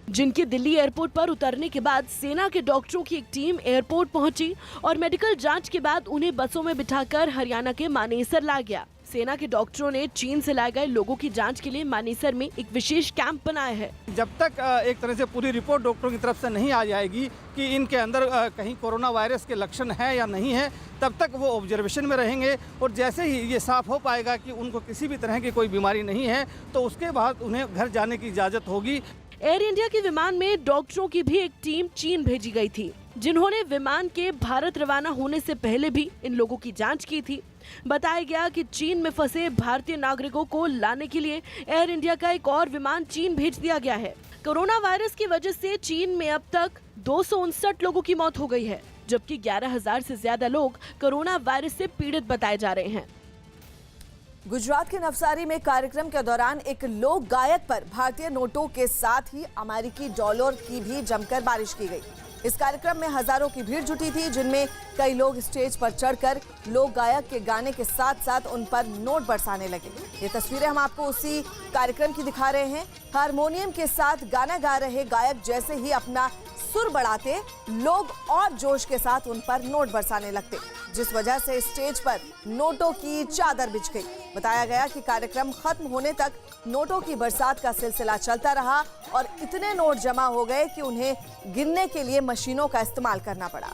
जिनके दिल्ली एयरपोर्ट पर उतरने के बाद सेना के डॉक्टरों की एक टीम एयरपोर्ट पहुंची और मेडिकल जांच के बाद उन्हें बसों में बिठाकर हरियाणा के मानेसर ला गया। सेना के डॉक्टरों ने चीन से लाए गए लोगों की जांच के लिए मानेसर में एक विशेष कैंप बनाया है। जब तक एक तरह से पूरी रिपोर्ट डॉक्टरों की तरफ से नहीं आ जाएगी कि इनके अंदर कहीं कोरोना वायरस के लक्षण है या नहीं है, तब तक वो ऑब्जर्वेशन में रहेंगे और जैसे ही ये साफ हो पाएगा कि उनको किसी भी तरह की कोई बीमारी नहीं है, तो उसके बाद उन्हें घर जाने की इजाज़त होगी। एयर इंडिया के विमान में डॉक्टरों की भी एक टीम चीन भेजी गई थी, जिन्होंने विमान के भारत रवाना होने से पहले भी इन लोगों की जांच की थी। बताया गया कि चीन में फंसे भारतीय नागरिकों को लाने के लिए एयर इंडिया का एक और विमान चीन भेज दिया गया है। कोरोना वायरस की वजह से चीन में अब तक 259 लोगों की मौत हो गई है, जबकि 11,000 से ज्यादा लोग कोरोना वायरस से पीड़ित बताए जा रहे हैं। गुजरात के नवसारी में कार्यक्रम के दौरान एक लोक गायक पर भारतीय नोटों के साथ ही अमेरिकी डॉलर की भी जमकर बारिश की गई। इस कार्यक्रम में हजारों की भीड़ जुटी थी, जिनमें कई लोग स्टेज पर चढ़कर लोक गायक के गाने के साथ साथ उन पर नोट बरसाने लगे। ये तस्वीरें हम आपको उसी कार्यक्रम की दिखा रहे हैं। हारमोनियम के साथ गाना गा रहे गायक जैसे ही अपना सुर बढ़ाते, लोग और जोश के साथ उन पर नोट बरसाने लगते, जिस वजह से स्टेज पर नोटों की चादर बिछ गई। बताया गया कि कार्यक्रम खत्म होने तक नोटों की बरसात का सिलसिला चलता रहा और इतने नोट जमा हो गए कि उन्हें गिनने के लिए मशीनों का इस्तेमाल करना पड़ा।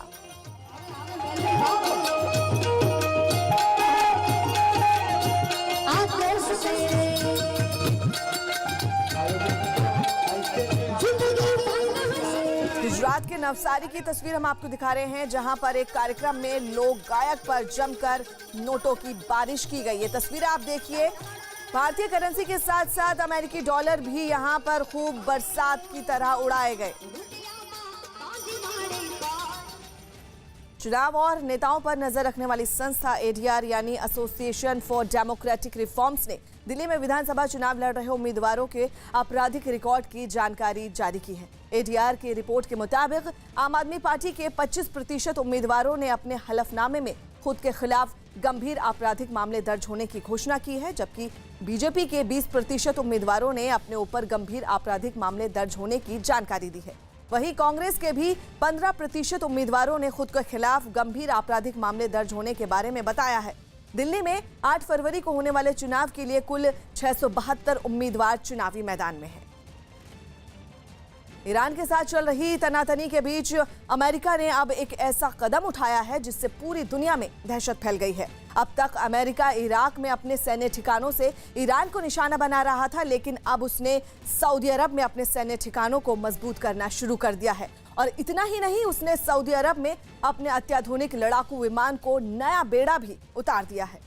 गुजरात के नवसारी की तस्वीर हम आपको दिखा रहे हैं, जहां पर एक कार्यक्रम में लोक गायक पर जमकर नोटों की बारिश की गई। ये तस्वीरें आप देखिए, भारतीय करेंसी के साथ साथ अमेरिकी डॉलर भी यहां पर खूब बरसात की तरह उड़ाए गए। चुनाव और नेताओं पर नजर रखने वाली संस्था एडीआर यानी एसोसिएशन फॉर डेमोक्रेटिक रिफॉर्म्स ने दिल्ली में विधानसभा चुनाव लड़ रहे उम्मीदवारों के आपराधिक रिकॉर्ड की जानकारी जारी की है। एडीआर की रिपोर्ट के मुताबिक आम आदमी पार्टी के 25% उम्मीदवारों ने अपने हलफनामे में खुद के खिलाफ गंभीर आपराधिक मामले दर्ज होने की घोषणा की है, जबकि बीजेपी के 20% उम्मीदवारों ने अपने ऊपर गंभीर आपराधिक मामले दर्ज होने की जानकारी दी है। वहीं कांग्रेस के भी 15% उम्मीदवारों ने खुद के खिलाफ गंभीर आपराधिक मामले दर्ज होने के बारे में बताया है। दिल्ली में 8 फरवरी को होने वाले चुनाव के लिए कुल 672 उम्मीदवार चुनावी मैदान में हैं। ईरान के साथ चल रही तनातनी के बीच अमेरिका ने अब एक ऐसा कदम उठाया है जिससे पूरी दुनिया में दहशत फैल गई है। अब तक अमेरिका इराक में अपने सैन्य ठिकानों से ईरान को निशाना बना रहा था, लेकिन अब उसने सऊदी अरब में अपने सैन्य ठिकानों को मजबूत करना शुरू कर दिया है। और इतना ही नहीं, उसने सऊदी अरब में अपने अत्याधुनिक लड़ाकू विमान को नया बेड़ा भी उतार दिया है।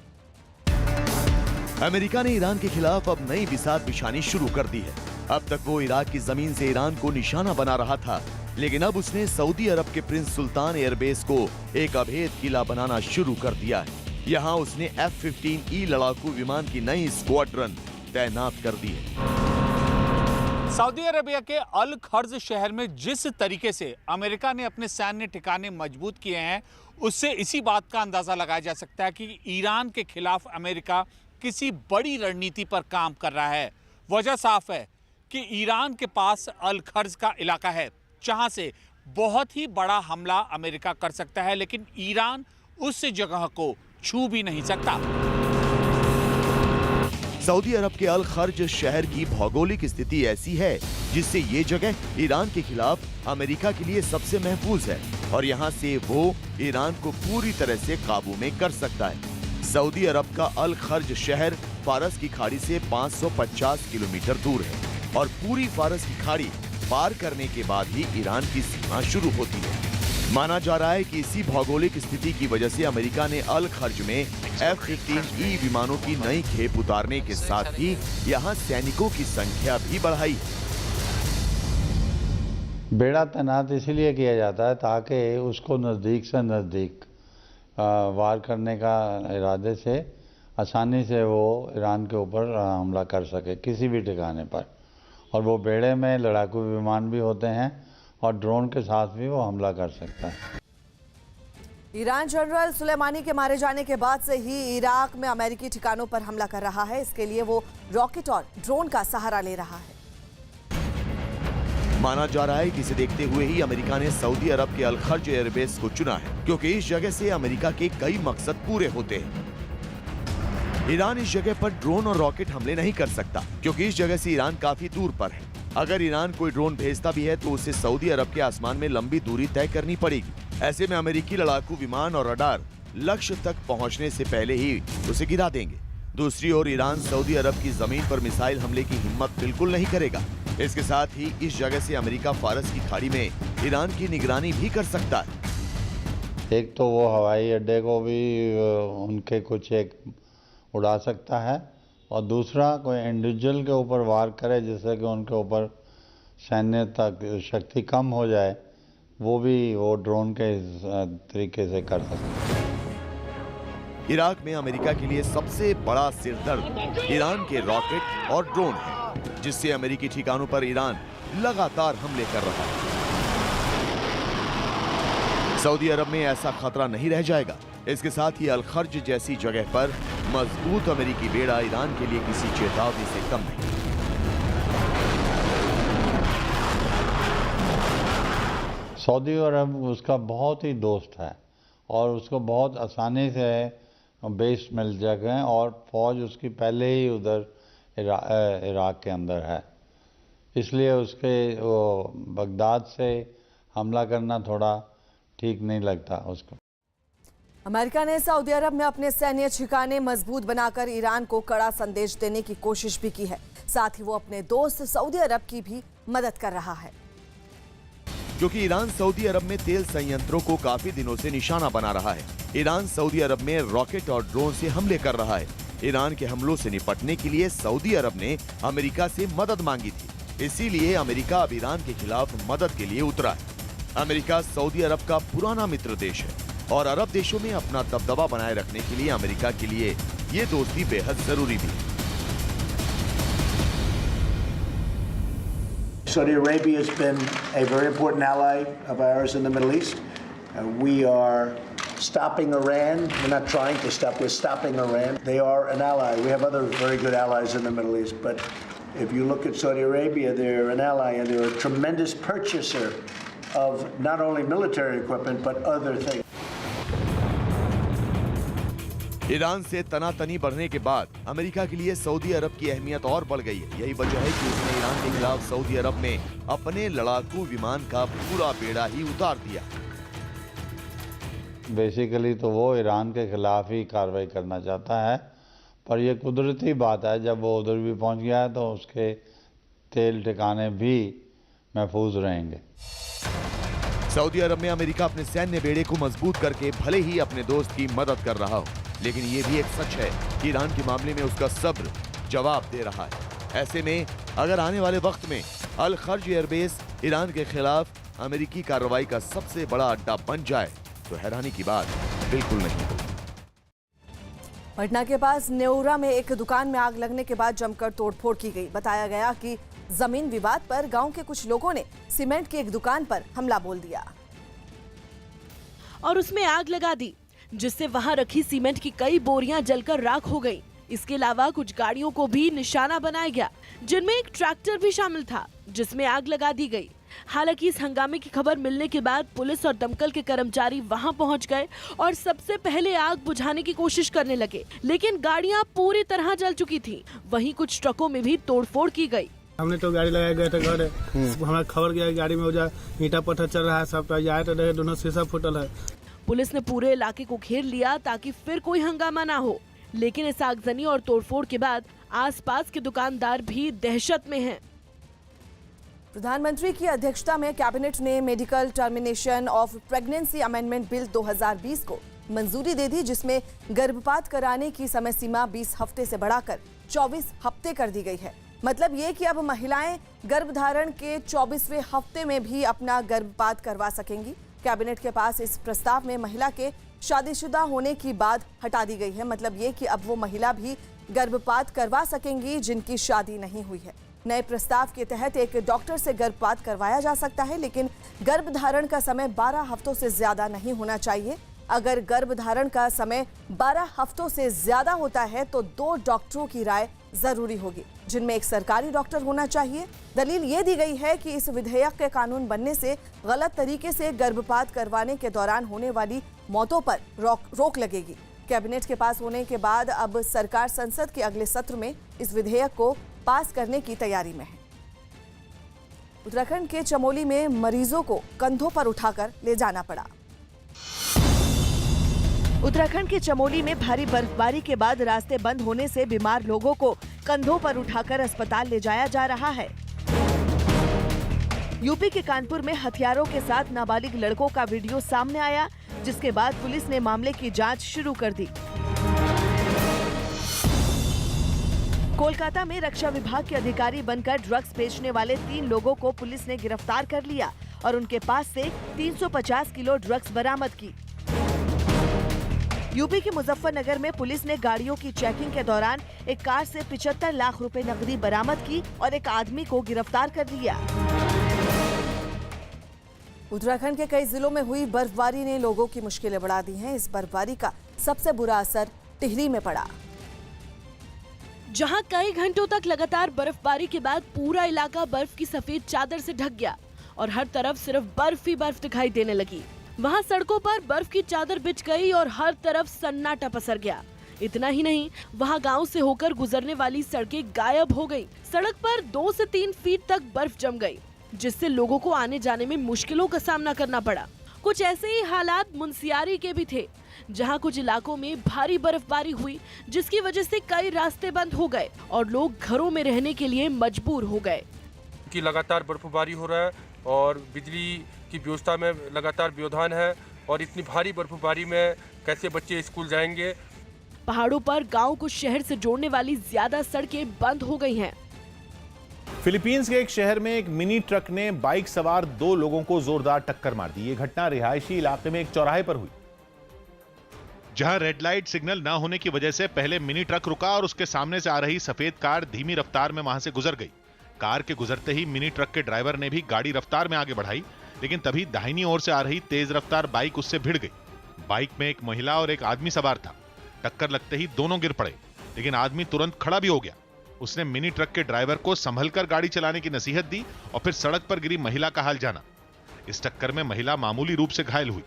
अमेरिका ने ईरान के खिलाफ अब नई बिसात बिछानी शुरू कर दी है। अब तक वो इराक की जमीन से ईरान को निशाना बना रहा था, लेकिन अब उसने सऊदी अरब के प्रिंस सुल्तान एयरबेस को एक अभेद किला बनाना शुरू कर दिया है। यहाँ उसने F-15E लड़ाकू विमान की नई स्क्वाड्रन तैनात कर दी है। सऊदी अरेबिया के अल खर्ज शहर में जिस तरीके से अमेरिका ने अपने सैन्य ठिकाने मजबूत किए हैं, उससे इसी बात का अंदाजा लगाया जा सकता है कि ईरान के खिलाफ अमेरिका किसी बड़ी रणनीति पर काम कर रहा है। वजह साफ है कि ईरान के पास अल खर्ज का इलाका है जहां से बहुत ही बड़ा हमला अमेरिका कर सकता है, लेकिन ईरान उस जगह को छू भी नहीं सकता। सऊदी अरब के अल खर्ज शहर की भौगोलिक स्थिति ऐसी है जिससे ये जगह ईरान के खिलाफ अमेरिका के लिए सबसे महफूज है और यहाँ से वो ईरान को पूरी तरह से काबू में कर सकता है। सऊदी अरब का अल खर्ज शहर फारस की खाड़ी से 550 किलोमीटर दूर है और पूरी फारस की खाड़ी पार करने के बाद ही ईरान की सीमा शुरू होती है। माना जा रहा है कि इसी भौगोलिक स्थिति की वजह से अमेरिका ने अल खर्ज में F-15E विमानों की नई खेप उतारने के साथ ही यहां सैनिकों की संख्या भी बढ़ाई। बेड़ा तैनात इसलिए किया जाता है ताकि उसको नज़दीक से नज़दीक वार करने का इरादे से आसानी से वो ईरान के ऊपर हमला कर सके किसी भी ठिकाने पर। और वो बेड़े में लड़ाकू विमान भी होते हैं और ड्रोन के साथ भी वो हमला कर सकता है। ईरान जनरल सुलेमानी के मारे जाने के बाद से ही इराक में अमेरिकी ठिकानों पर हमला कर रहा है। इसके लिए वो रॉकेट और ड्रोन का सहारा ले रहा है। माना जा रहा है कि इसे देखते हुए ही अमेरिका ने सऊदी अरब के अल खर्ज एयरबेस को चुना है, क्योंकि इस जगह से अमेरिका के कई मकसद पूरे होते हैं। ईरान इस जगह पर ड्रोन और रॉकेट हमले नहीं कर सकता, क्योंकि इस जगह से ईरान काफी दूर पर है। अगर ईरान कोई ड्रोन भेजता भी है तो उसे सऊदी अरब के आसमान में लंबी दूरी तय करनी पड़ेगी। ऐसे में अमेरिकी लड़ाकू विमान और रडार लक्ष्य तक पहुंचने से पहले ही उसे गिरा देंगे। दूसरी ओर ईरान सऊदी अरब की जमीन पर मिसाइल हमले की हिम्मत बिल्कुल नहीं करेगा। इसके साथ ही इस जगह से अमेरिका फारस की खाड़ी में ईरान की निगरानी भी कर सकता है। एक तो वो हवाई अड्डे को भी उनके कुछ एक उड़ा सकता है और दूसरा कोई इंडिविजुअल के ऊपर वार करे जिससे कि उनके ऊपर सैन्य तक शक्ति कम हो जाए, वो भी वो ड्रोन के तरीके से कर सकते हैं। इराक में अमेरिका के लिए सबसे बड़ा सिरदर्द ईरान के रॉकेट और ड्रोन है, जिससे अमेरिकी ठिकानों पर ईरान लगातार हमले कर रहा है। सऊदी अरब में ऐसा खतरा नहीं रह जाएगा। इसके साथ ही अल खर्ज जैसी जगह पर मजबूत अमेरिकी बेड़ा ईरान के लिए किसी चेतावनी से कम नहीं। सऊदी अरब उसका बहुत ही दोस्त है और उसको बहुत आसानी से बेस मिल जगह और फौज उसकी पहले ही उधर इराक के अंदर है, इसलिए उसके वो बगदाद से हमला करना थोड़ा ठीक नहीं लगता उसको। अमेरिका ने सऊदी अरब में अपने सैन्य ठिकाने मजबूत बनाकर ईरान को कड़ा संदेश देने की कोशिश भी की है। साथ ही वो अपने दोस्त सऊदी अरब की भी मदद कर रहा है, क्योंकि ईरान सऊदी अरब में तेल संयंत्रों को काफी दिनों से निशाना बना रहा है। ईरान सऊदी अरब में रॉकेट और ड्रोन से हमले कर रहा है। ईरान के हमलों से निपटने के लिए सऊदी अरब ने अमेरिका से मदद मांगी थी, इसीलिए अमेरिका अब ईरान के खिलाफ मदद के लिए उतरा है। अमेरिका सऊदी अरब का पुराना मित्र देश है और अरब देशों में अपना दबदबा बनाए रखने के लिए अमेरिका के लिए ये दोस्ती बेहद जरूरी भी है। Saudi Arabia has been a very important ally of ours in the Middle East. We are stopping Iran. We're not trying to stop, we're stopping Iran. They are an ally. We have other very good allies in the Middle East, but if you look at Saudi Arabia, they're an ally and they're a tremendous purchaser of not only military equipment but other things. Iran से तनातनी बढ़ने के बाद अमेरिका के लिए सऊदी अरब की अहमियत और बढ़ गई है। यही वजह है कि उसने ईरान के खिलाफ सऊदी अरब में अपने लड़ाकू विमान का पूरा बेड़ा ही उतार दिया। बेसिकली तो वो ईरान के खिलाफ ही कार्रवाई करना चाहता है, पर यह कुदरती बात है, जब वो उधर भी पहुंच गया है तो उसके तेल ठिकाने भी महफूज रहेंगे। सऊदी अरब में अमेरिका अपने सैन्य बेड़े को मजबूत करके भले ही अपने दोस्त की मदद कर रहा हो, लेकिन ये भी एक सच है कि ईरान के मामले में उसका सब्र जवाब दे रहा है। ऐसे में अगर आने वाले वक्त में अल खर्ज एयरबेस ईरान के खिलाफ अमेरिकी कार्रवाई का सबसे बड़ा अड्डा बन जाए तो हैरानी की बात बिल्कुल नहीं होगी। पटना के पास नेउरा में एक दुकान में आग लगने के बाद जमकर तोड़फोड़ की गई। बताया गया कि जमीन विवाद पर गांव के कुछ लोगों ने सीमेंट की एक दुकान पर हमला बोल दिया और उसमें आग लगा दी, जिससे वहां रखी सीमेंट की कई बोरियां जलकर राख हो गईं। इसके अलावा कुछ गाड़ियों को भी निशाना बनाया गया, जिनमें एक ट्रैक्टर भी शामिल था, जिसमें आग लगा दी गई। हालांकि इस हंगामे की खबर मिलने के बाद पुलिस और दमकल के कर्मचारी वहां पहुंच गए और सबसे पहले आग बुझाने की कोशिश करने लगे, लेकिन गाड़ियां पूरी तरह जल चुकी थीं। वहीं कुछ ट्रकों में भी तोड़फोड़ की गई। हमने तो गाड़ी लगाया गया था घर, हमारा खबर गया गाड़ी में हो जा ईंटा पत्थर चल रहा है, सब आए तो रहे, दोनों शीशा फूटल है। पुलिस ने पूरे इलाके को घेर लिया ताकि फिर कोई हंगामा ना हो, लेकिन इस आगजनी और तोड़फोड़ के बाद आसपास के दुकानदार भी दहशत में हैं। प्रधानमंत्री की अध्यक्षता में कैबिनेट ने medical termination of pregnancy amendment bill 2020 को मंजूरी दे दी, जिसमें गर्भपात कराने की समय सीमा 20 हफ्ते से बढ़ाकर 24 हफ्ते कर दी गई है। मतलब ये कि अब महिलाएं गर्भधारण के 24वें हफ्ते में भी अपना गर्भपात करवा सकेंगी। कैबिनेट के पास इस प्रस्ताव में महिला के शादीशुदा होने की बात हटा दी गई है। मतलब ये कि अब वो महिला भी गर्भपात करवा सकेंगी जिनकी शादी नहीं हुई है। नए प्रस्ताव के तहत एक डॉक्टर से गर्भपात करवाया जा सकता है, लेकिन गर्भधारण का समय 12 हफ्तों से ज्यादा नहीं होना चाहिए। अगर गर्भधारण का समय 12 हफ्तों से ज्यादा होता है तो 2 डॉक्टरों की राय जरूरी होगी, जिनमें एक सरकारी डॉक्टर होना चाहिए। दलील ये दी गई है कि इस विधेयक के कानून बनने से गलत तरीके से गर्भपात करवाने के दौरान होने वाली मौतों पर रोक लगेगी। कैबिनेट के पास होने के बाद अब सरकार संसद के अगले सत्र में इस विधेयक को पास करने की तैयारी में है। उत्तराखंड के चमोली में मरीजों को कंधों पर उठाकर ले जाना पड़ा। उत्तराखंड के चमोली में भारी बर्फबारी के बाद रास्ते बंद होने से बीमार लोगों को कंधों पर उठाकर अस्पताल ले जाया जा रहा है। यूपी के कानपुर में हथियारों के साथ नाबालिग लड़कों का वीडियो सामने आया, जिसके बाद पुलिस ने मामले की जांच शुरू कर दी। कोलकाता में रक्षा विभाग के अधिकारी बनकर ड्रग्स बेचने वाले 3 लोगों को पुलिस ने गिरफ्तार कर लिया और उनके पास से 350 किलो ड्रग्स बरामद की। यूपी के मुजफ्फरनगर में पुलिस ने गाड़ियों की चेकिंग के दौरान एक कार से 75 लाख रुपए नकदी बरामद की और एक आदमी को गिरफ्तार कर लिया। उत्तराखंड के कई जिलों में हुई बर्फबारी ने लोगों की मुश्किलें बढ़ा दी हैं। इस बर्फबारी का सबसे बुरा असर टिहरी में पड़ा, जहां कई घंटों तक लगातार बर्फबारी के बाद पूरा इलाका बर्फ की सफेद चादर से ढक गया और हर तरफ सिर्फ बर्फ ही बर्फ दिखाई देने लगी। वहां सड़कों पर बर्फ की चादर बिछ गई और हर तरफ सन्नाटा पसर गया। इतना ही नहीं, वहां गांव से होकर गुजरने वाली सड़कें गायब हो गईं। सड़क पर 2 से 3 फीट तक बर्फ जम गई, जिससे लोगों को आने जाने में मुश्किलों का सामना करना पड़ा। कुछ ऐसे ही हालात मुनस्यारी के भी थे, जहां कुछ इलाकों में भारी बर्फबारी हुई, जिसकी वजह से कई रास्ते बंद हो गए और लोग घरों में रहने के लिए मजबूर हो गए। कि लगातार बर्फबारी हो रहा है और बिजली की व्यवस्था में लगातार व्यवधान है और इतनी भारी बर्फबारी में कैसे बच्चे स्कूल जाएंगे। पहाड़ों पर गांव को शहर से जोड़ने वाली ज्यादा सड़कें बंद हो गई हैं। फिलीपींस के एक शहर में एक मिनी ट्रक ने बाइक सवार 2 लोगों को जोरदार टक्कर मार दी। ये घटना रिहायशी इलाके में एक चौराहे पर हुई, जहां रेड लाइट सिग्नल न होने की वजह से पहले मिनी ट्रक रुका और उसके सामने से आ रही सफेद कार धीमी रफ्तार में वहां से गुजर गई। कार के गुजरते ही मिनी ट्रक के ड्राइवर ने भी गाड़ी रफ्तार में आगे बढ़ाई, लेकिन तभी दाहिनी ओर से आ रही तेज रफ्तार बाइक उससे भिड़ गई। बाइक में एक महिला और एक आदमी सवार था। टक्कर लगते ही दोनों गिर पड़े, लेकिन आदमी तुरंत खड़ा भी हो गया। उसने मिनी ट्रक के ड्राइवर को संभलकर गाड़ी चलाने की नसीहत दी और फिर सड़क पर गिरी महिला का हाल जाना। इस टक्कर में महिला मामूली रूप से घायल हुई।